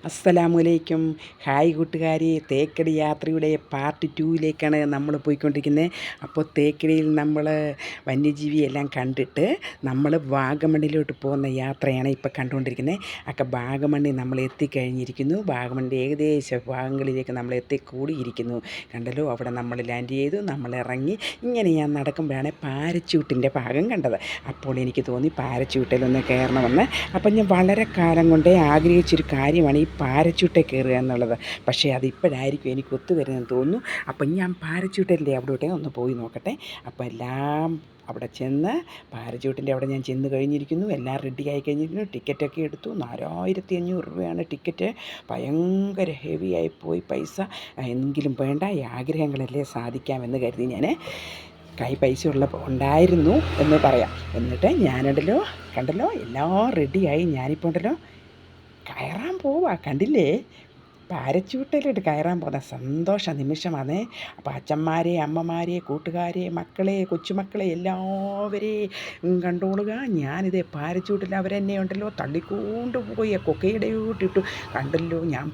അസ്സലാമലൈക്കും. ഹായ് കൂട്ടുകാരി, തേക്കടി യാത്രയുടെ പാർട്ട് 2യിലേക്കാണ് നമ്മൾ പോയിക്കൊണ്ടിരിക്കുന്നത്. അപ്പോൾ തേക്കടിയിൽ നമ്മൾ വന്യജീവി എല്ലാം കണ്ടിട്ട് നമ്മൾ വാഗമണ്ണിലോട്ട് പോകുന്ന യാത്രയാണ് ഇപ്പോൾ കണ്ടുകൊണ്ടിരിക്കുന്നത്. ഒക്കെ വാഗമണ്ണിൽ നമ്മൾ എത്തിക്കഴിഞ്ഞിരിക്കുന്നു. വാഗമണ്ണിൻ്റെ ഏകദേശ ഭാഗങ്ങളിലേക്ക് നമ്മൾ എത്തിക്കൂടിയിരിക്കുന്നു. കണ്ടല്ലോ, അവിടെ നമ്മൾ ലാൻഡ് ചെയ്തു, നമ്മൾ ഇറങ്ങി. ഇങ്ങനെ ഞാൻ നടക്കുമ്പോഴാണ് പാരച്യൂട്ടിൻ്റെ ഭാഗം കണ്ടത്. അപ്പോൾ എനിക്ക് തോന്നി പാരച്യൂട്ടിലൊന്ന് കയറണമെന്ന്. അപ്പം ഞാൻ വളരെ കാലം കൊണ്ടേ ആഗ്രഹിച്ചൊരു കാര്യമാണ് ഈ പാരച്യൂട്ടിൽ കയറുക എന്നുള്ളത്. പക്ഷേ അതിപ്പോഴായിരിക്കും എനിക്ക് ഒത്തുവരുന്നതെന്ന് തോന്നുന്നു. അപ്പം ഞാൻ പാരച്യൂട്ടല്ലേ അവിടോട്ടെ ഒന്ന് പോയി നോക്കട്ടെ. അപ്പോൾ എല്ലാം അവിടെ ചെന്ന് പാരച്യൂട്ടിൻ്റെ അവിടെ ഞാൻ ചെന്ന് കഴിഞ്ഞിരിക്കുന്നു. എല്ലാം റെഡി ആയി കഴിഞ്ഞിരിക്കുന്നു. ടിക്കറ്റൊക്കെ എടുത്തു. 4500 രൂപയാണ് ടിക്കറ്റ്. ഭയങ്കര ഹെവി ആയിപ്പോയി പൈസ. എങ്കിലും വേണ്ട, ഈ ആഗ്രഹങ്ങളല്ലേ സാധിക്കാമെന്ന് കരുതി ഞാൻ പൈസ ഉണ്ടായിരുന്നു എന്ന് പറയാം. എന്നിട്ട് ഞാനുണ്ടല്ലോ, കണ്ടല്ലോ, എല്ലാം റെഡിയായി. ഞാനിപ്പോൾ ഉണ്ടല്ലോ കയറാൻ പോവാ. കണ്ടില്ലേ, പാരച്യൂട്ടിലിട്ട് കയറാൻ പോകുന്ന സന്തോഷ നിമിഷമാണ്. അപ്പോൾ അച്ഛന്മാരെ, അമ്മമാരെ, കൂട്ടുകാരെ, മക്കളെ, കൊച്ചുമക്കളെ എല്ലാവരെയും കണ്ടോളുക. ഞാനിത് പാരച്യൂട്ടിൽ അവരെന്നെ ഉണ്ടല്ലോ തള്ളിക്കൊണ്ട് പോയി കൊക്കയിടയോട്ടിട്ടു. കണ്ടല്ലോ, ഞാൻ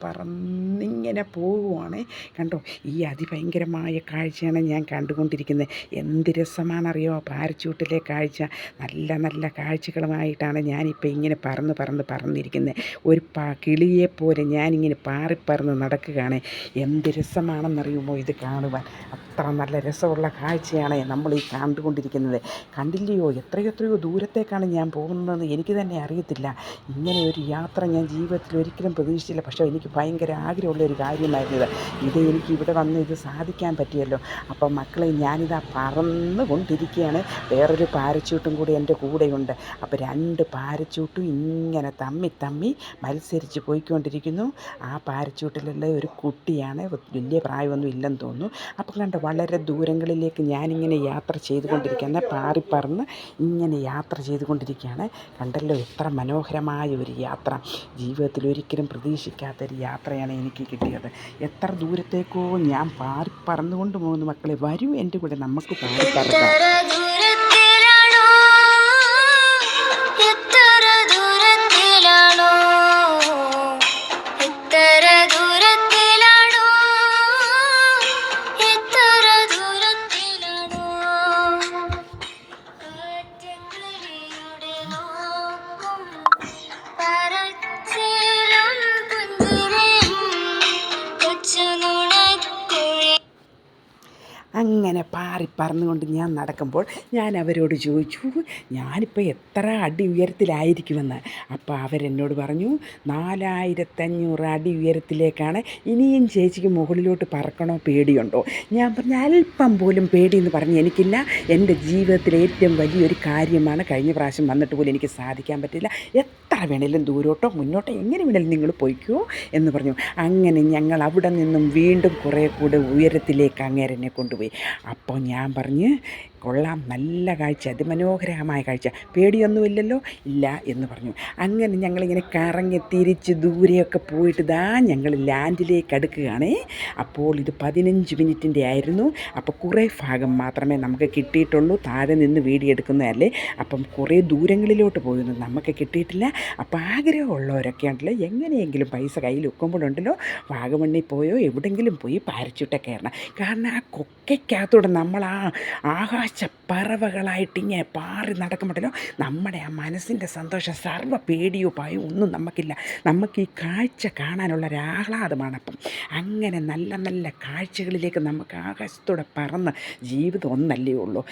പറന്നിങ്ങനെ പോവുകയാണ്. കണ്ടോ, ഈ അതിഭയങ്കരമായ കാഴ്ചയാണ് ഞാൻ കണ്ടുകൊണ്ടിരിക്കുന്നത്. എന്ത് രസമാണെന്നറിയോ പാരച്യൂട്ടിലെ കാഴ്ച. നല്ല നല്ല കാഴ്ചകളുമായിട്ടാണ് ഞാനിപ്പോൾ ഇങ്ങനെ പറന്നിരിക്കുന്നത്. ഒരു കിളിയെ പോലെ ഞാനിങ്ങനെ പാറിപ്പറന്ന് നടക്കുകയാണ്. എന്ത് രസമാണെന്നറിയുമോ ഇത് കാണുവാൻ. അത്ര നല്ല രസമുള്ള കാഴ്ചയാണ് നമ്മൾ ഈ കണ്ടുകൊണ്ടിരിക്കുന്നത്. കണ്ടില്ലയോ, എത്രയോ ദൂരത്തേക്കാണ് ഞാൻ പോകുന്നതെന്ന് എനിക്ക് തന്നെ അറിയത്തില്ല. ഇങ്ങനെ ഒരു യാത്ര ഞാൻ ജീവിതത്തിൽ ഒരിക്കലും പ്രതീക്ഷിച്ചില്ല. പക്ഷേ എനിക്ക് ഭയങ്കര ആഗ്രഹമുള്ള ഒരു കാര്യമായിരുന്നു ഇത് എനിക്ക് ഇവിടെ വന്ന് ഇത് സാധിക്കാൻ പറ്റിയല്ലോ. അപ്പം മക്കളെ, ഞാനിതാ പറന്നുകൊണ്ടിരിക്കുകയാണ്. വേറൊരു പാരച്യൂട്ടും കൂടി എൻ്റെ കൂടെയുണ്ട്. അപ്പോൾ 2 പാരച്യൂട്ടും ഇങ്ങനെ തമ്മി മത്സരിച്ച് പോയിക്കൊണ്ടിരിക്കുന്നു. ആ പാരച്യൂട്ടിലുള്ള ഒരു കുട്ടിയാണ്, വലിയ പ്രായമൊന്നും ഇല്ലെന്ന് തോന്നുന്നു. അപ്പം കണ്ടോ, വളരെ ദൂരങ്ങളിലേക്ക് ഞാനിങ്ങനെ യാത്ര ചെയ്തുകൊണ്ടിരിക്കുകയാണ്. പാറിപ്പറന്ന് ഇങ്ങനെ യാത്ര ചെയ്തുകൊണ്ടിരിക്കുകയാണ്. കണ്ടല്ലോ, എത്ര മനോഹരമായ ഒരു യാത്ര. ജീവിതത്തിൽ ഒരിക്കലും പ്രതീക്ഷിക്കാത്തൊരു യാത്രയാണ് എനിക്ക് കിട്ടിയത്. എത്ര ദൂരത്തേക്കോ ഞാൻ പാറിപ്പറന്നുകൊണ്ട് പോകുന്നു. മക്കളെ, വരൂ എൻ്റെ കൂടെ, നമുക്ക് പാറിപ്പറക്കാം. അങ്ങനെ പറന്നുകൊണ്ട് ഞാൻ നടക്കുമ്പോൾ ഞാൻ അവരോട് ചോദിച്ചു, ഞാനിപ്പോൾ എത്ര അടി ഉയരത്തിലായിരിക്കുമെന്ന്. അപ്പോൾ അവരെന്നോട് പറഞ്ഞു, 4500 അടി ഉയരത്തിലേക്കാണ്. ഇനിയും ചേച്ചിക്ക് മുകളിലോട്ട് പറക്കണോ, പേടിയുണ്ടോ? ഞാൻ പറഞ്ഞു, അല്പം പോലും പേടിയെന്ന് പറഞ്ഞ് എനിക്കില്ല. എൻ്റെ ജീവിതത്തിലെ ഏറ്റവും വലിയൊരു കാര്യമാണ്. കഴിഞ്ഞ പ്രാവശ്യം വന്നിട്ട് പോലും എനിക്ക് സാധിക്കാൻ പറ്റില്ല. എത്ര വേണേലും ദൂരോട്ടോ മുന്നോട്ടോ എങ്ങനെ വേണേലും നിങ്ങൾ പോയിക്കോ എന്ന് പറഞ്ഞു. അങ്ങനെ ഞങ്ങൾ അവിടെ നിന്നും വീണ്ടും കുറേ കൂടെ ഉയരത്തിലേക്ക് അങ്ങേരെന്നെ കൊണ്ടുപോയി. അപ്പോൾ ഞാൻ പറഞ്ഞ്, കൊള്ളാം, നല്ല കാഴ്ച, അതിമനോഹരമായ കാഴ്ച, പേടിയൊന്നുമില്ലല്ലോ? ഇല്ല എന്ന് പറഞ്ഞു. അങ്ങനെ ഞങ്ങളിങ്ങനെ കറങ്ങി തിരിച്ച് ദൂരെയൊക്കെ പോയിട്ട് ഞങ്ങൾ ലാൻഡിലേക്ക് അടുക്കുകയാണ്. അപ്പോൾ ഇത് 15 മിനിറ്റിൻ്റെ ആയിരുന്നു. അപ്പോൾ കുറേ ഭാഗം മാത്രമേ നമുക്ക് കിട്ടിയിട്ടുള്ളൂ. താഴെ നിന്ന് വീഡിയോ എടുക്കുന്നതല്ലേ. അപ്പം കുറേ ദൂരങ്ങളിലോട്ട് പോയിരുന്നു, നമുക്ക് കിട്ടിയിട്ടില്ല. അപ്പോൾ ആഗ്രഹമുള്ളവരൊക്കെ ഉണ്ടല്ലോ, എങ്ങനെയെങ്കിലും പൈസ കയ്യിൽ വെക്കുമ്പോഴുണ്ടല്ലോ വാഗമണ്ണിൽ പോയോ എവിടെയെങ്കിലും പോയി പാരച്യൂട്ടൊക്കെ കയറണം. കാരണം ആ കൊക്കയ്ക്കകത്തൂടെ നമ്മൾ ആകാശ പറവകളായിട്ടിങ്ങനെ പാറി നടക്കുമ്പോഴല്ലോ നമ്മുടെ ആ മനസ്സിൻ്റെ സന്തോഷം, സർവ്വ പേടിയോ ഭയം ഒന്നും നമുക്കില്ല. നമുക്ക് ഈ കാഴ്ച കാണാനുള്ള ഒരാഹ്ലാദമാണ്. അപ്പം അങ്ങനെ നല്ല നല്ല കാഴ്ചകളിലേക്ക് നമുക്ക് ആകാശത്തോടെ പറന്ന്, ജീവിതം ഒന്നല്ലേ ഉള്ളൂ,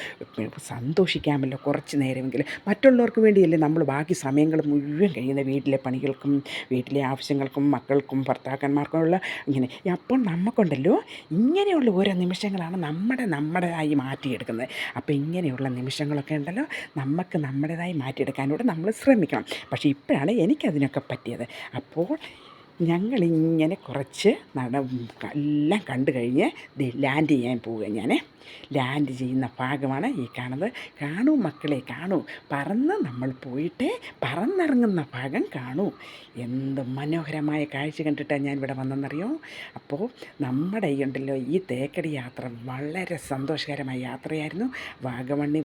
സന്തോഷിക്കാമല്ലോ കുറച്ച് നേരമെങ്കിലും. മറ്റുള്ളവർക്ക് വേണ്ടിയല്ലേ നമ്മൾ ബാക്കി സമയങ്ങൾ മുഴുവൻ കഴിയുന്ന, വീട്ടിലെ പണികൾക്കും വീട്ടിലെ ആവശ്യങ്ങൾക്കും മക്കൾക്കും ഭർത്താക്കന്മാർക്കും ഉള്ള ഇങ്ങനെ. അപ്പോൾ നമുക്കുണ്ടല്ലോ ഇങ്ങനെയുള്ള ഓരോ നിമിഷങ്ങളാണ് നമ്മുടേതായി മാറ്റിയെടുക്കുന്നത്. അപ്പോൾ ഇങ്ങനെയുള്ള നിമിഷങ്ങളൊക്കെ ഉണ്ടല്ലോ നമുക്ക് നമ്മുടേതായി മാറ്റിയെടുക്കാനൂടെ നമ്മൾ ശ്രമിക്കണം. പക്ഷേ ഇപ്പോഴാണ് എനിക്കതിനൊക്കെ പറ്റിയത്. അപ്പോൾ ഞങ്ങളിങ്ങനെ കുറച്ച് എല്ലാം കണ്ടു കഴിഞ്ഞ് ലാൻഡ് ചെയ്യാൻ പോവുക. ഞാൻ ലാൻഡ് ചെയ്യുന്ന ഭാഗമാണ് ഈ കാണുന്നത്. കാണൂ മക്കളെ, കാണൂ. നമ്മൾ പോയിട്ട് പറന്നിറങ്ങുന്ന ഭാഗം കാണൂ. എന്ത് മനോഹരമായ കാഴ്ച കണ്ടിട്ടാണ് ഞാൻ ഇവിടെ വന്നെന്നറിയോ. അപ്പോൾ നമ്മുടെ ഈ ഉണ്ടല്ലോ ഈ തേക്കടി യാത്ര വളരെ സന്തോഷകരമായ യാത്രയായിരുന്നു. വാഗമണ്ണിൽ